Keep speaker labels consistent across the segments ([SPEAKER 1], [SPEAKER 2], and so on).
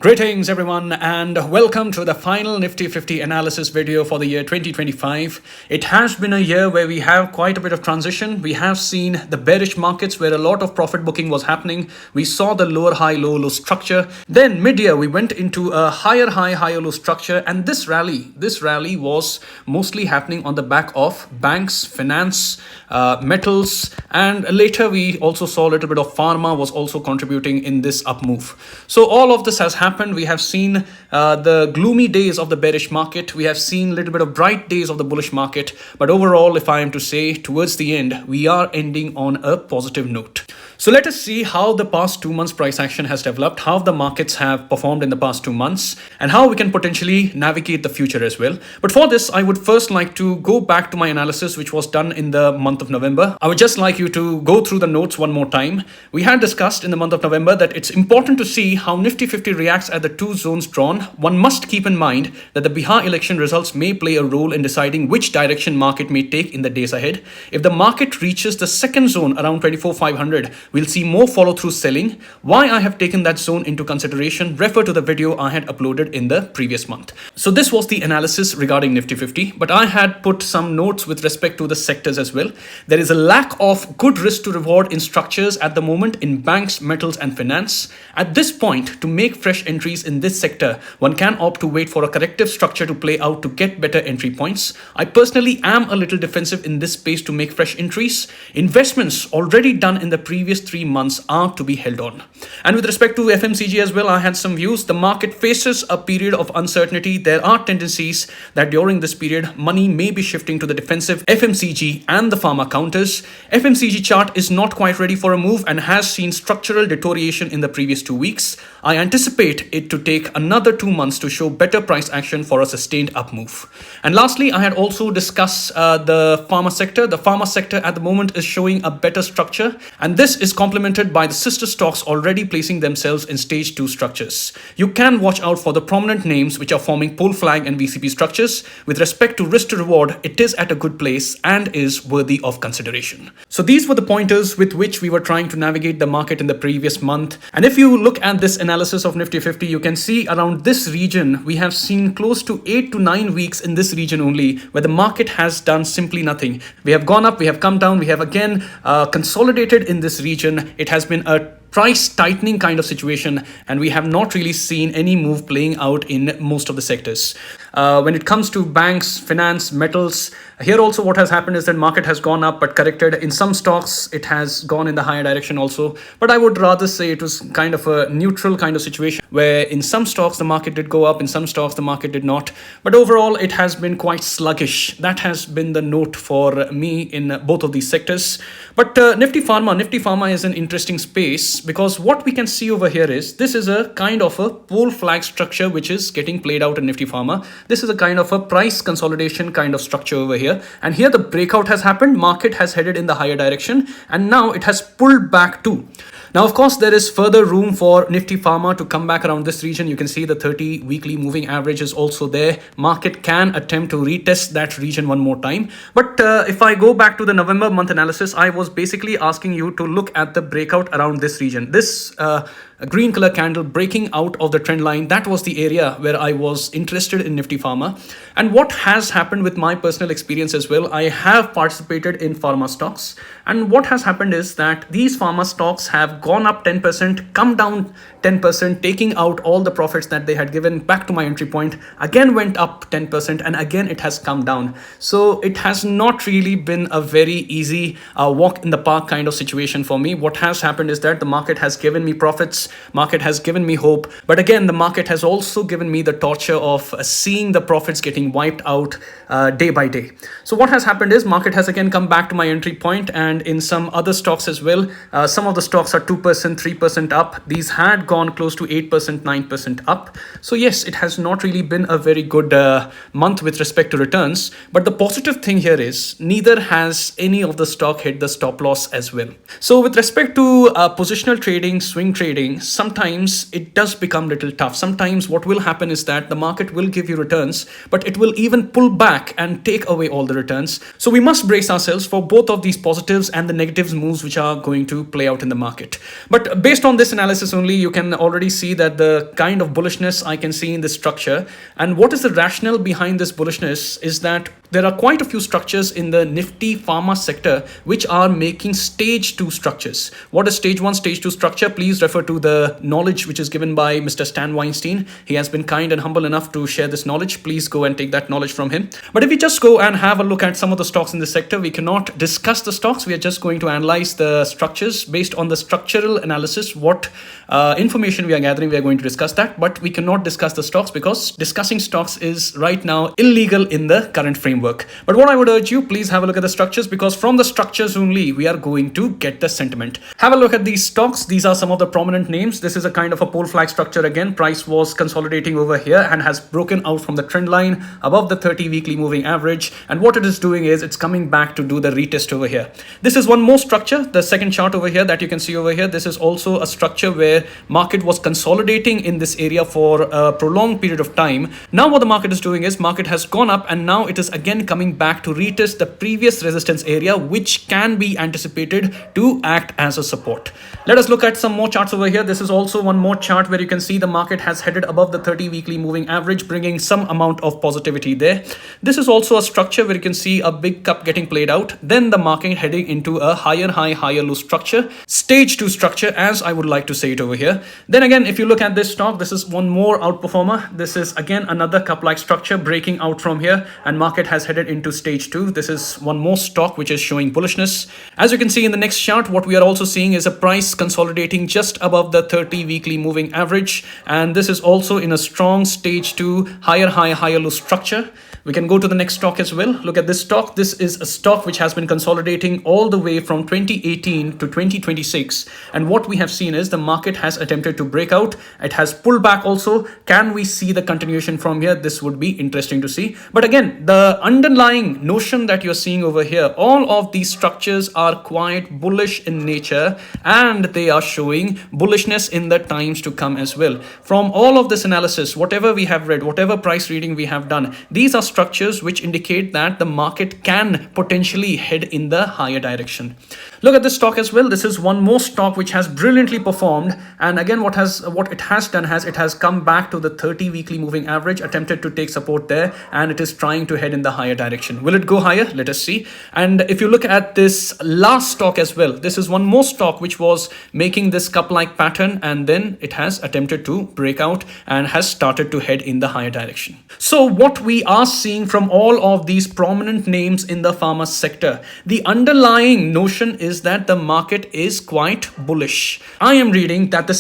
[SPEAKER 1] Greetings everyone and welcome to the final Nifty 50 analysis video for the year 2025. It has been a year where we have quite a bit of transition. We have seen the bearish markets where a lot of profit booking was happening. We saw the lower high, low, low structure. Then mid-year we went into a higher high, higher low structure, and this rally was mostly happening on the back of banks, finance, metals, and later we also saw a little bit of pharma was also contributing in this up move. So all of this has happened. We have seen the gloomy days of the bearish market. We have seen a little bit of bright days of the bullish market. But overall, if I am to say, towards the end, we are ending on a positive note. So let us see how the past 2 months price action has developed, how the markets have performed in the past 2 months, and how we can potentially navigate the future as well. But for this, I would first like to go back to my analysis, which was done in the month of November. I would just like you to go through the notes one more time. We had discussed in the month of November that it's important to see how Nifty 50 reacts at the two zones drawn. One must keep in mind that the Bihar election results may play a role in deciding which direction market may take in the days ahead. If the market reaches the second zone around 24,500, we'll see more follow-through selling. Why I have taken that zone into consideration, refer to the video I had uploaded in the previous month. So this was the analysis regarding Nifty 50, but I had put some notes with respect to the sectors as well. There is a lack of good risk to reward in structures at the moment in banks, metals, and finance. At this point, to make fresh entries in this sector, one can opt to wait for a corrective structure to play out to get better entry points. I personally am a little defensive in this space to make fresh entries. Investments already done in the previous 3 months are to be held on. And with respect to FMCG as well, I had some views. The market faces a period of uncertainty. There are tendencies that during this period, money may be shifting to the defensive FMCG and the pharma counters. FMCG chart is not quite ready for a move and has seen structural deterioration in the previous 2 weeks. I anticipate it to take another 2 months to show better price action for a sustained up move. And lastly, I had also discussed the pharma sector. The pharma sector at the moment is showing a better structure, and this is complemented by the sister stocks already placing themselves in stage 2 structures. You can watch out for the prominent names which are forming pole flag and VCP structures. With respect to risk to reward, it is at a good place and is worthy of consideration. So these were the pointers with which we were trying to navigate the market in the previous month. And if you look at this analysis of Nifty 50, you can see around this region, we have seen close to 8 to 9 weeks in this region only where the market has done simply nothing. We have gone up, we have come down, we have again consolidated in this region. It has been a price tightening kind of situation, and we have not really seen any move playing out in most of the sectors. When it comes to banks, finance, metals, here also what has happened is that market has gone up but corrected. In some stocks, it has gone in the higher direction also. But I would rather say it was kind of a neutral kind of situation where in some stocks the market did go up, in some stocks the market did not. But overall, it has been quite sluggish. That has been the note for me in both of these sectors. But Nifty PHARMA is an interesting space, because what we can see over here is this is a kind of a pole flag structure which is getting played out in Nifty PHARMA. This is a kind of a price consolidation kind of structure over here. And here the breakout has happened. Market has headed in the higher direction, and now it has pulled back too. Now, of course, there is further room for Nifty PHARMA to come back around this region. You can see the 30 weekly moving average is also there. Market can attempt to retest that region one more time. But if I go back to the November month analysis, I was basically asking you to look at the breakout around this region. This green color candle breaking out of the trend line, that was the area where I was interested in Nifty PHARMA. And what has happened with my personal experience as well, I have participated in pharma stocks. And what has happened is that these pharma stocks have gone up 10%, come down 10%, taking out all the profits that they had given back to my entry point, again went up 10%, and again it has come down. So it has not really been a very easy walk in the park kind of situation for me. What has happened is that the market has given me profits, market has given me hope, but again the market has also given me the torture of seeing the profits getting wiped out day by day. So what has happened is market has again come back to my entry point, and in some other stocks as well, some of the stocks are 2%, 3% up. These had gone close to 8%, 9% up. So yes, it has not really been a very good month with respect to returns. But the positive thing here is neither has any of the stock hit the stop loss as well. So with respect to positional trading, swing trading, trading, sometimes it does become a little tough. Sometimes what will happen is that the market will give you returns, but it will even pull back and take away all the returns. So we must brace ourselves for both of these positives and the negatives moves which are going to play out in the market. But based on this analysis only, you can already see that the kind of bullishness I can see in this structure. And what is the rationale behind this bullishness is that there are quite a few structures in the Nifty Pharma sector which are making stage 2 structures. What is stage 1, stage 2 structure? Please refer to the knowledge which is given by Mr. Stan Weinstein. He has been kind and humble enough to share this knowledge. Please go and take that knowledge from him. But if we just go and have a look at some of the stocks in this sector, we cannot discuss the stocks. We are just going to analyze the structures based on the structural analysis. What information we are gathering, we are going to discuss that. But we cannot discuss the stocks because discussing stocks is right now illegal in the current framework. But what I would urge you, please have a look at the structures, because from the structures only we are going to get the sentiment. Have a look at these stocks. These are some of the prominent names. This is a kind of a pole flag structure again. Price was consolidating over here and has broken out from the trend line above the 30 weekly moving average. And what it is doing is it's coming back to do the retest over here. This is one more structure. The second chart over here that you can see over here, this is also a structure where market was consolidating in this area for a prolonged period of time. Now what the market is doing is market has gone up and now it is again coming back to retest the previous resistance area, which can be anticipated to act as a support. Let us look at some more charts over here. This is also one more chart where you can see the market has headed above the 30 weekly moving average, bringing some amount of positivity there. This is also a structure where you can see a big cup getting played out, then the market heading into a higher high, higher low structure, stage 2 structure, as I would like to say it over here. Then again, if you look at this stock, this is one more outperformer. This is again another cup-like structure breaking out from here, and market has headed into stage 2. This is one more stock which is showing bullishness. As you can see in the next chart, what we are also seeing is a price consolidating just above the 30 weekly moving average, and this is also in a strong stage 2 higher high, higher low structure. We can go to the next stock as well. Look at this stock. This is a stock which has been consolidating all the way from 2018 to 2026. And what we have seen is the market has attempted to break out. It has pulled back also. Can we see the continuation from here? This would be interesting to see. But again, the underlying notion that you're seeing over here, all of these structures are quite bullish in nature and they are showing bullishness in the times to come as well. From all of this analysis, whatever we have read, whatever price reading we have done, these are structures which indicate that the market can potentially head in the higher direction. Look at this stock as well. This is one more stock which has brilliantly performed, and again what it has done is it has come back to the 30 weekly moving average, attempted to take support there, and it is trying to head in the higher direction. Will it go higher? Let us see. And if you look at this last stock as well, this is one more stock which was making this cup-like pattern, and then it has attempted to break out and has started to head in the higher direction. So what we are seeing from all of these prominent names in the pharma sector, the underlying notion is that the market is quite bullish. I am reading that the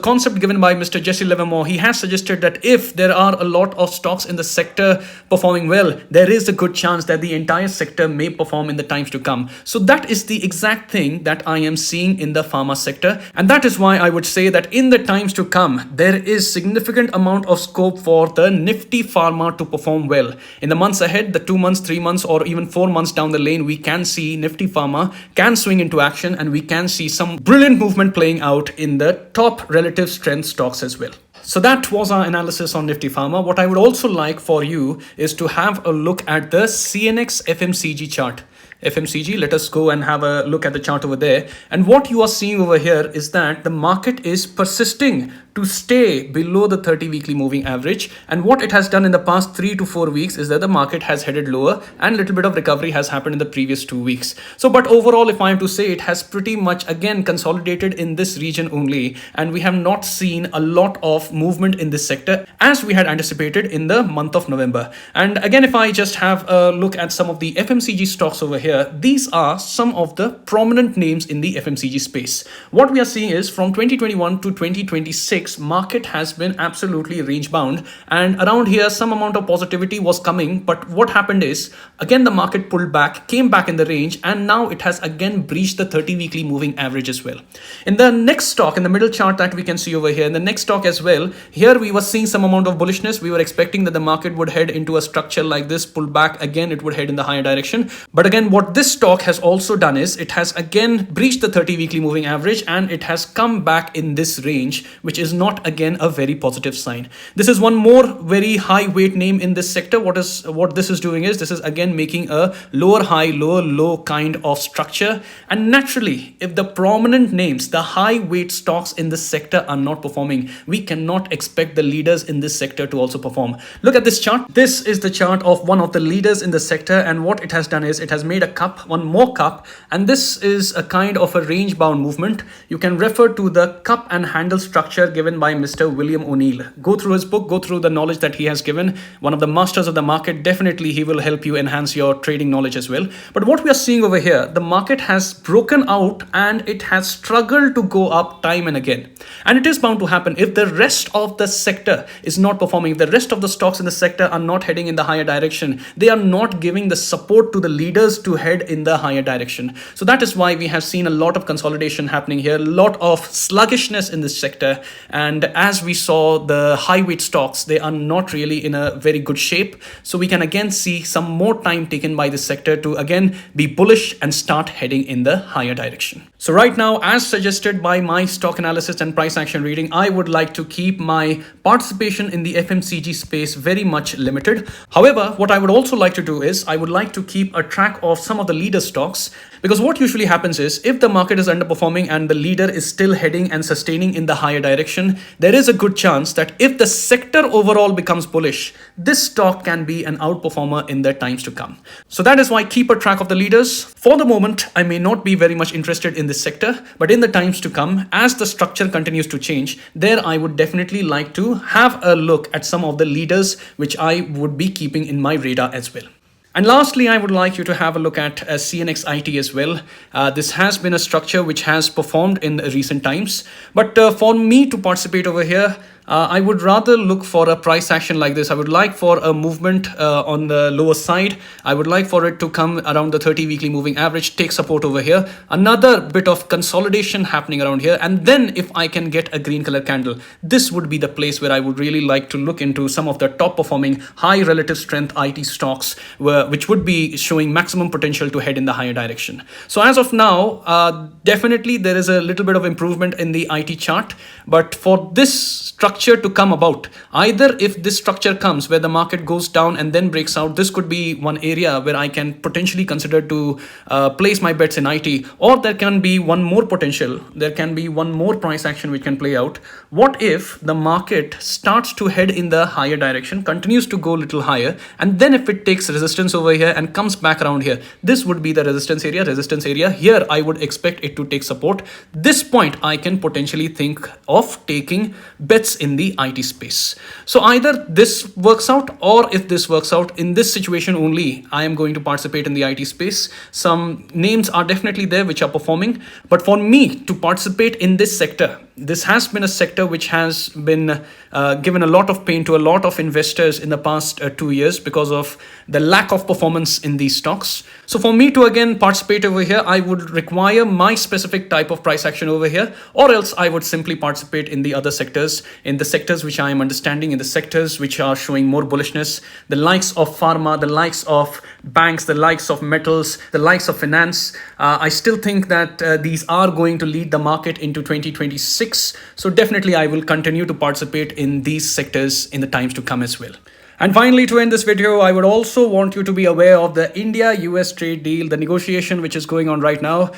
[SPEAKER 1] concept given by Mr. Jesse Livermore, he has suggested that if there are a lot of stocks in the sector performing well, there is a good chance that the entire sector may perform in the times to come. So that is the exact thing that I am seeing in the pharma sector, and that is why I would say that in the times to come, there is significant amount of scope for the Nifty Pharma to perform well. In the months ahead, the 2 months, 3 months, or even 4 months down the lane, we can see Nifty Pharma can swing into action, and we can see some brilliant movement playing out in the top relative strength stocks as well. So that was our analysis on Nifty Pharma. What I would also like for you is to have a look at the CNX FMCG chart. FMCG, let us go and have a look at the chart over there. And what you are seeing over here is that the market is persisting to stay below the 30 weekly moving average. And what it has done in the past 3 to 4 weeks is that the market has headed lower and a little bit of recovery has happened in the previous 2 weeks. So, but overall, if I am to say, it has pretty much again consolidated in this region only. And we have not seen a lot of movement in this sector as we had anticipated in the month of November. And again, if I just have a look at some of the FMCG stocks over here, these are some of the prominent names in the FMCG space. What we are seeing is from 2021 to 2026, market has been absolutely range bound, and around here some amount of positivity was coming, but what happened is again the market pulled back, came back in the range, and now it has again breached the 30 weekly moving average as well. In the next stock, in the middle chart that we can see over here, in the next stock as well, here we were seeing some amount of bullishness. We were expecting that the market would head into a structure like this, pull back again, it would head in the higher direction. But again, what what this stock has also done is it has again breached the 30 weekly moving average, and it has come back in this range, which is not again a very positive sign. This is one more very high weight name in this sector. What this is doing is this is again making a lower high, lower low kind of structure. And naturally, if the prominent names, the high weight stocks in this sector are not performing, we cannot expect the leaders in this sector to also perform. Look at this chart. This is the chart of one of the leaders in the sector, and what it has done is it has made a cup, one more cup, and this is a kind of a range bound movement. You can refer to the cup and handle structure given by Mr. William O'Neill. Go through his book, go through the knowledge that he has given. One of the masters of the market. Definitely he will help you enhance your trading knowledge as well. But what we are seeing over here, the market has broken out and it has struggled to go up time and again. And it is bound to happen if the rest of the sector is not performing, if the rest of the stocks in the sector are not heading in the higher direction, they are not giving the support to the leaders to head in the higher direction. So that is why we have seen a lot of consolidation happening here, a lot of sluggishness in this sector. And as we saw, the high weight stocks, they are not really in a very good shape. So we can again see some more time taken by this sector to again be bullish and start heading in the higher direction. So right now, as suggested by my stock analysis and price action reading, I would like to keep my participation in the FMCG space very much limited. However, what I would also like to do is I would like to keep a track of some of the leader stocks, because what usually happens is if the market is underperforming and the leader is still heading and sustaining in the higher direction, there is a good chance that if the sector overall becomes bullish, this stock can be an outperformer in the times to come. So that is why keep a track of the leaders. For the moment, I may not be very much interested in this sector, but in the times to come, as the structure continues to change, there I would definitely like to have a look at some of the leaders which I would be keeping in my radar as well. And lastly, I would like you to have a look at CNX IT as well. This has been a structure which has performed in recent times. But for me to participate over here, I would rather look for a price action like this. I would like for a movement on the lower side. I would like for it to come around the 30 weekly moving average, take support over here. Another bit of consolidation happening around here. And then if I can get a green color candle, this would be the place where I would really like to look into some of the top performing high relative strength IT stocks, which would be showing maximum potential to head in the higher direction. So as of now, definitely there is a little bit of improvement in the IT chart. But for this structure to come about, either if this structure comes where the market goes down and then breaks out, this could be one area where I can potentially consider to place my bets in IT, or there can be one more potential, there can be one more price action which can play out. What if the market starts to head in the higher direction, continues to go a little higher, and then if it takes resistance over here and comes back around here, this would be the resistance area. Here I would expect it to take support. This point I can potentially think of taking bets in the IT space. So either this works out, or if this works out, in this situation only, I am going to participate in the IT space. Some names are definitely there which are performing, but for me to participate in this sector, this has been a sector which has been given a lot of pain to a lot of investors in the past 2 years because of the lack of performance in these stocks. So for me to again participate over here, I would require my specific type of price action over here, or else I would simply participate in the other sectors, in the sectors which I am understanding, in the sectors which are showing more bullishness, the likes of pharma, the likes of banks, the likes of metals, the likes of finance. I still think that these are going to lead the market into 2026. So definitely I will continue to participate in these sectors in the times to come as well. And finally, to end this video, I would also want you to be aware of the India-US trade deal, the negotiation which is going on right now.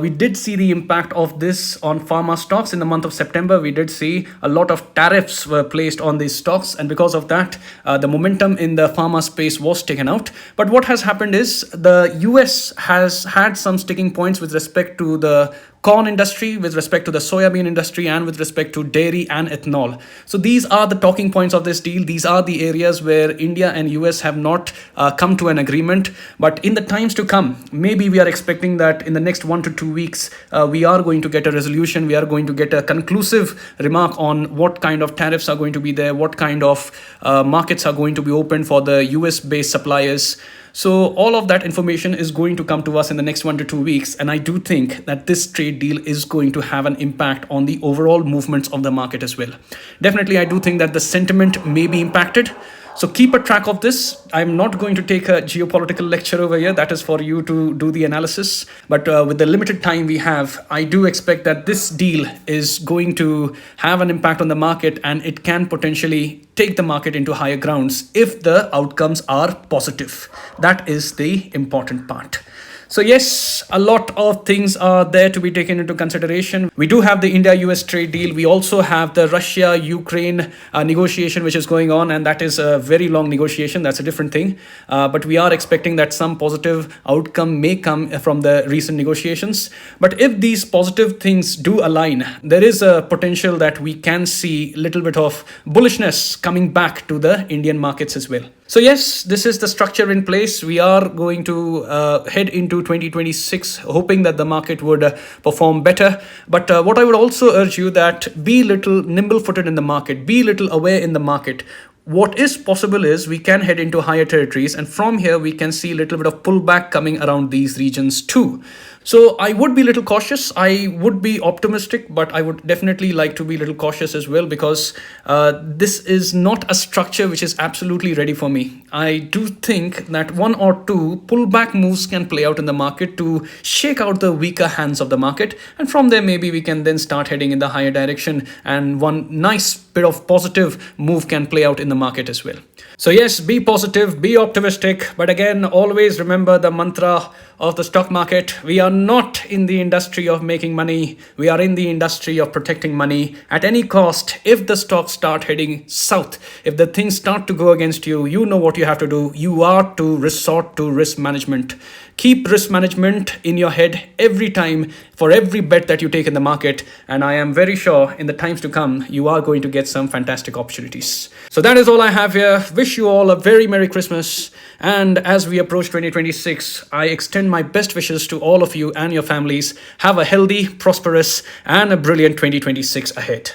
[SPEAKER 1] We did see the impact of this on pharma stocks in the month of September. We did see a lot of tariffs were placed on these stocks, and because of that, the momentum in the pharma space was taken out. But what has happened is the US has had some sticking points with respect to the corn industry, with respect to the soybean industry, and with respect to dairy and ethanol. So these are the talking points of this deal. These are the areas where India and US have not come to an agreement. But in the times to come, maybe we are expecting that in the next 1 to 2 weeks, we are going to get a resolution. We are going to get a conclusive remark on what kind of tariffs are going to be there, what kind of markets are going to be open for the US-based suppliers. So all of that information is going to come to us in the next 1 to 2 weeks. And I do think that this trade deal is going to have an impact on the overall movements of the market as well. Definitely, I do think that the sentiment may be impacted. So keep a track of this. I'm not going to take a geopolitical lecture over here. That is for you to do the analysis. But with the limited time we have, I do expect that this deal is going to have an impact on the market, and it can potentially take the market into higher grounds if the outcomes are positive. That is the important part. So yes, a lot of things are there to be taken into consideration. We do have the India-US trade deal. We also have the Russia-Ukraine negotiation, which is going on, and that is a very long negotiation. That's a different thing. But we are expecting that some positive outcome may come from the recent negotiations. But if these positive things do align, there is a potential that we can see a little bit of bullishness coming back to the Indian markets as well. So yes, this is the structure in place. We are going to head into 2026, hoping that the market would perform better. But what I would also urge you that be little nimble-footed in the market, be little aware in the market. What is possible is we can head into higher territories, and from here we can see a little bit of pullback coming around these regions too. So I would be a little cautious. I would be optimistic, but I would definitely like to be a little cautious as well, because this is not a structure which is absolutely ready for me. I do think that one or two pullback moves can play out in the market to shake out the weaker hands of the market, and from there maybe we can then start heading in the higher direction, and one nice bit of positive move can play out in the market as well. So yes, be positive, be optimistic, but again, always remember the mantra of the stock market. We are not in the industry of making money. We are in the industry of protecting money at any cost. If the stocks start heading south, if the things start to go against you, you know what you have to do. You are to resort to risk management. Keep risk management in your head every time for every bet that you take in the market. And I am very sure in the times to come, you are going to get some fantastic opportunities. So that is all I have here. Wish you all a very Merry Christmas. And as we approach 2026, I extend my best wishes to all of you and your families. Have a healthy, prosperous, and a brilliant 2026 ahead.